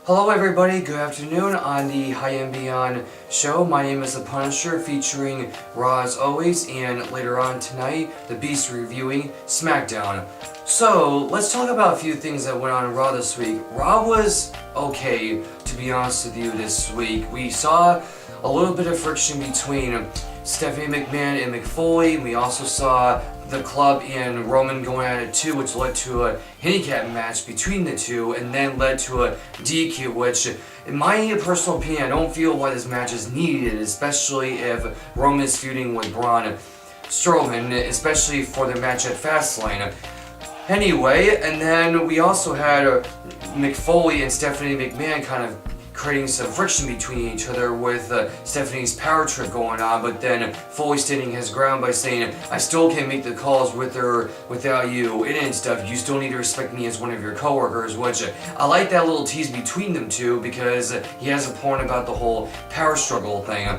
Hello everybody, good afternoon on the High and Beyond show. My name is The Punisher, featuring Raw as always, and later on tonight, The Beast reviewing SmackDown. So, let's talk about a few things that went on Raw this week. Raw was okay, to be honest with you, this week. We saw a little bit of friction between Stephanie McMahon and Mick Foley. We also saw the club and Roman going at it too, which led to a handicap match between the two, and then led to a DQ, which, in my personal opinion, I don't feel why this match is needed, especially if Roman is feuding with Braun Strowman, especially for their match at Fastlane. Anyway, and then we also had Mick Foley and Stephanie McMahon kind of creating some friction between each other with Stephanie's power trip going on, but then Foley standing his ground by saying, I still can't make the calls with or without you in it and stuff. You still need to respect me as one of your coworkers, which I like that little tease between them two because he has a point about the whole power struggle thing.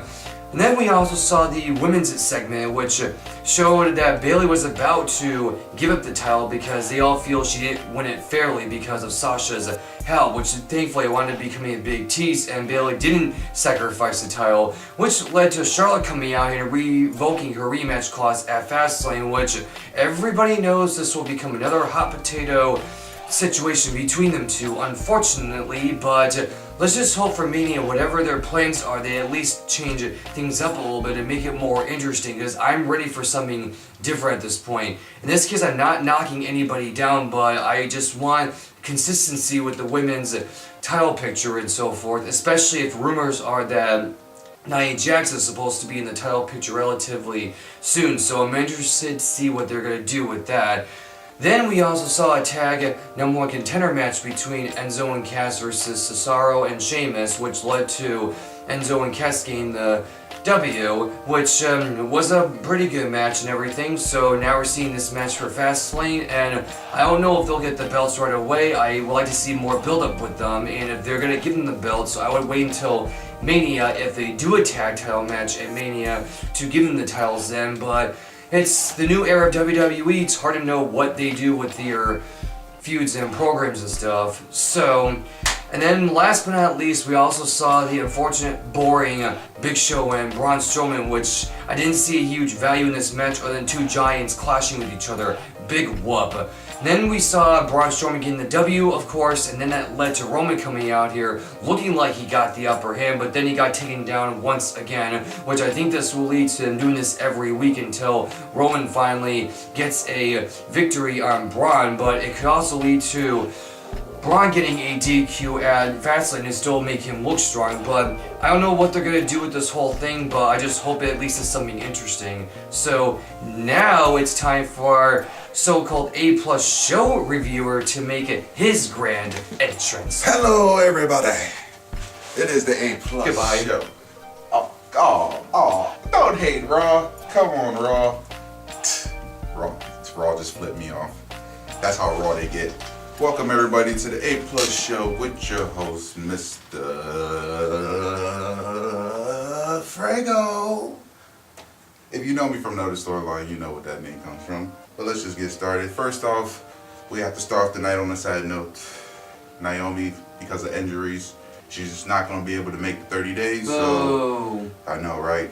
And then we also saw the women's segment, which showed that Bayley was about to give up the title because they all feel she didn't win it fairly because of Sasha's help, which thankfully wound up becoming a big tease, and Bayley didn't sacrifice the title, which led to Charlotte coming out and revoking her rematch clause at Fastlane, which everybody knows this will become another hot potato situation between them two, unfortunately, but let's just hope for Mania, whatever their plans are, they at least change things up a little bit and make it more interesting, because I'm ready for something different at this point. In this case, I'm not knocking anybody down, but I just want consistency with the women's title picture and so forth, especially if rumors are that Nia Jax is supposed to be in the title picture relatively soon, so I'm interested to see what they're going to do with that. Then we also saw a tag number one contender match between Enzo and Cass versus Cesaro and Sheamus, which led to Enzo and Cass getting the W, which was a pretty good match and everything. So now we're seeing this match for Fastlane, and I don't know if they'll get the belts right away. I would like to see more build-up with them, and if they're going to give them the belts, so I would wait until Mania, if they do a tag title match at Mania, to give them the titles then, but it's the new era of WWE, it's hard to know what they do with their feuds and programs and stuff. So, and then last but not least, we also saw the unfortunate, boring Big Show and Braun Strowman, which I didn't see a huge value in this match other than two giants clashing with each other. Big whoop. Then we saw Braun Strowman getting the W, of course, and then that led to Roman coming out here looking like he got the upper hand, but then he got taken down once again, which I think this will lead to him doing this every week until Roman finally gets a victory on Braun, but it could also lead to Braun getting a DQ at Fastlane and still make him look strong, but I don't know what they're going to do with this whole thing, but I just hope it at least is something interesting. So now it's time for our so-called A+ show reviewer to make it his grand entrance. Hello everybody, it is the A+ Goodbye. show. Don't hate Raw, come on Raw. Raw just flipped me off. That's how raw they get. Welcome everybody to the A+ show with your host, Mr. Frago. If you know me from the storyline, you know what that name comes from. But let's just get started. First off, we have to start off the night on a sad note. Naomi, because of injuries, she's just not going to be able to make the 30 days. So, I know, right?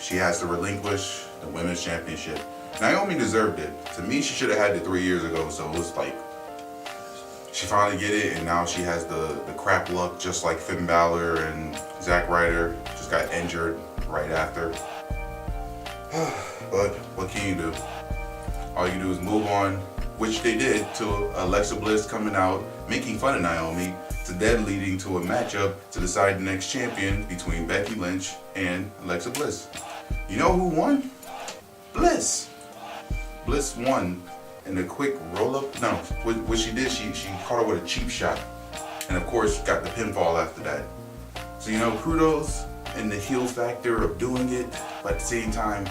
She has to relinquish the Women's Championship. Naomi deserved it. To me, she should have had it 3 years ago. So it was like, she finally get it, and now she has the crap luck, just like Finn Balor and Zack Ryder just got injured right after. But what can you do? All you do is move on, which they did, to Alexa Bliss coming out, making fun of Naomi, to then leading to a matchup to decide the next champion between Becky Lynch and Alexa Bliss. You know who won? Bliss. Bliss won in a quick roll-up. No, what she did, she caught her with a cheap shot. And of course, got the pinfall after that. So, you know, kudos and the heel factor of doing it, but at the same time,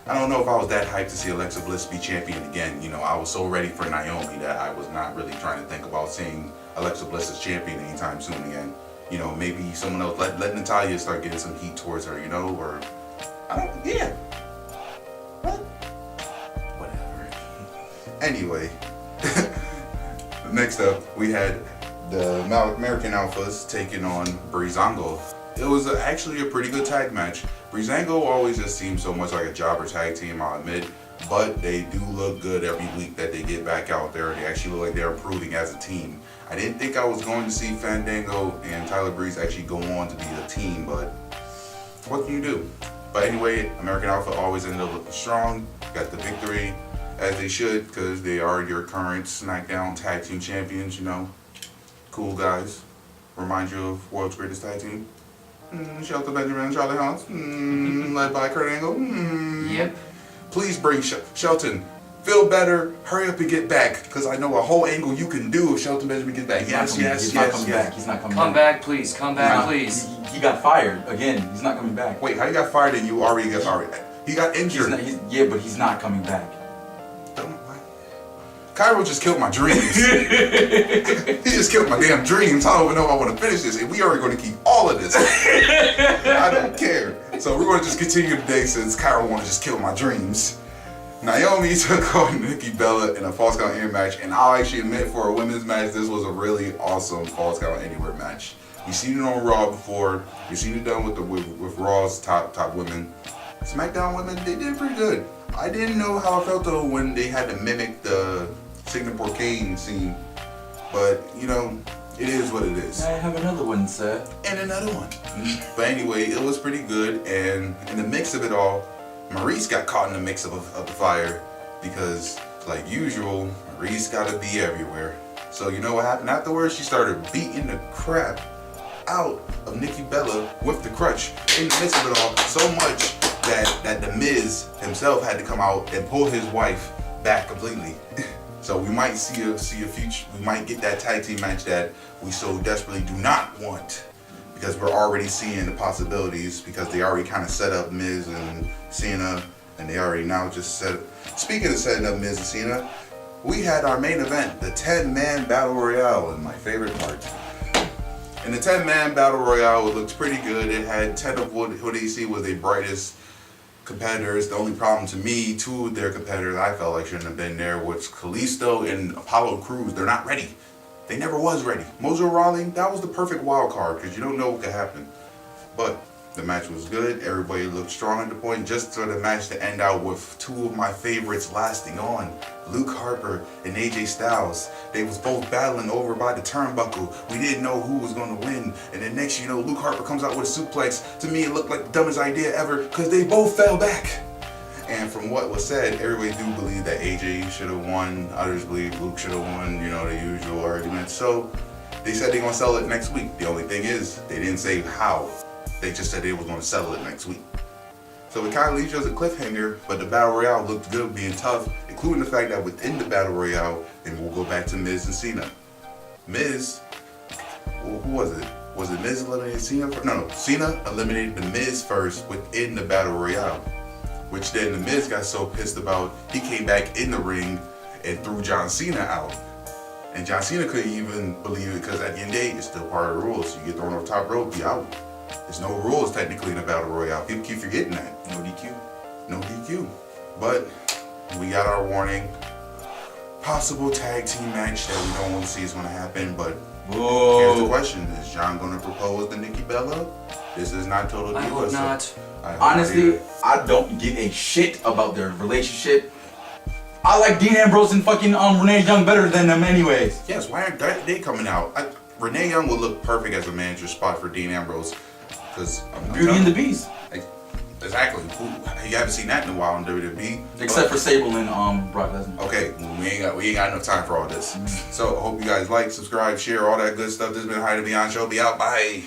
I don't know if I was that hyped to see Alexa Bliss be champion again. You know, I was so ready for Naomi that I was not really trying to think about seeing Alexa Bliss as champion anytime soon again. You know, maybe someone else, let Natalya start getting some heat towards her, you know, or, yeah. What? Whatever. Anyway, next up, we had the American Alphas taking on Breezango. It was actually a pretty good tag match. Breezango always just seems so much like a jobber tag team, I'll admit, but they do look good every week that they get back out there. They actually look like they're improving as a team. I didn't think I was going to see Fandango and Tyler Breeze actually go on to be a team, but what can you do? But anyway, American Alpha always ended up looking strong, got the victory, as they should, because they are your current SmackDown Tag Team Champions, you know. Cool guys. Remind you of World's Greatest Tag Team. Shelton Benjamin and Charlie Haas. Led by Kurt Angle. Yep. Please bring Shelton. Feel better. Hurry up and get back, because I know a whole angle you can do if Shelton Benjamin gets back. Yes. He's not coming back. He's not coming back. Come back, please. Come back, please. He got fired again. He's not coming back. Wait, how you got fired and you already got fired? He got injured. Yeah, but he's not coming back. Cairo just killed my dreams. He just killed my damn dreams. I don't even know if I want to finish this. And we are going to keep all of this. I don't care. So we're going to just continue today since Cairo want to just kill my dreams. Naomi took on Nikki Bella in a Falls Count Anywhere match. And I'll actually admit, for a women's match, this was a really awesome Falls Count Anywhere match. You've seen it on Raw before. You've seen it done with Raw's top women. SmackDown women, they did pretty good. I didn't know how I felt though when they had to mimic the Singapore Cane scene, but you know, it is what it is. I have another one, sir. And another one. But anyway, it was pretty good, and in the mix of it all, Maurice got caught in the mix of the fire because, like usual, Maurice gotta be everywhere. So you know what happened afterwards? She started beating the crap out of Nikki Bella with the crutch in the midst of it all, so much that the Miz himself had to come out and pull his wife back completely. So we might see a future. We might get that tag team match that we so desperately do not want, because we're already seeing the possibilities, because they already kind of set up Miz and Cena, and they already now just set. Speaking of setting up Miz and Cena, we had our main event, the 10-man Battle Royale, and my favorite part. In the 10-man Battle Royale, it looked pretty good. It had 10 of what you see was their brightest competitors. The only problem to me, 2 of their competitors I felt like shouldn't have been there was Kalisto and Apollo Crews. They're not ready. They never was ready. Mojo Rawley, that was the perfect wild card because you don't know what could happen. But the match was good. Everybody looked strong at the point. Just for the match to end out with 2 of my favorites lasting on. Luke Harper and AJ Styles. They was both battling over by the turnbuckle. We didn't know who was going to win. And then next you know, Luke Harper comes out with a suplex. To me, it looked like the dumbest idea ever because they both fell back. And from what was said, everybody do believe that AJ should have won. Others believe Luke should have won, you know, the usual argument. So they said they're going to sell it next week. The only thing is, they didn't say how. They just said they were going to settle it next week. So it kind of leaves you as a cliffhanger, but the Battle Royale looked good being tough, including the fact that within the Battle Royale, and we'll go back to Miz and Cena. Miz, who was it? Was it Miz eliminated Cena? No, Cena eliminated the Miz first within the Battle Royale, which then the Miz got so pissed about, he came back in the ring and threw John Cena out. And John Cena couldn't even believe it because at the end of the day, it's still part of the rules. You get thrown off the top rope, be out. There's no rules technically in a Battle Royale. People keep forgetting that. No DQ. No DQ. But we got our warning. Possible tag team match that we don't want to see is going to happen. But here's the question. Is John going to propose to Nikki Bella? This is not Total Diva. I hope not. Honestly, I don't give a shit about their relationship. I like Dean Ambrose and fucking Renee Young better than them anyways. Yes, why aren't they coming out? Renee Young would look perfect as a manager spot for Dean Ambrose. Because Beauty and the Beast. Exactly. You haven't seen that in a while in WWE. Except for Sable and Brock Lesnar. Okay, we ain't got enough time for all this. So I hope you guys like, subscribe, share, all that good stuff. This has been High to Beyond Show. Be out. Bye.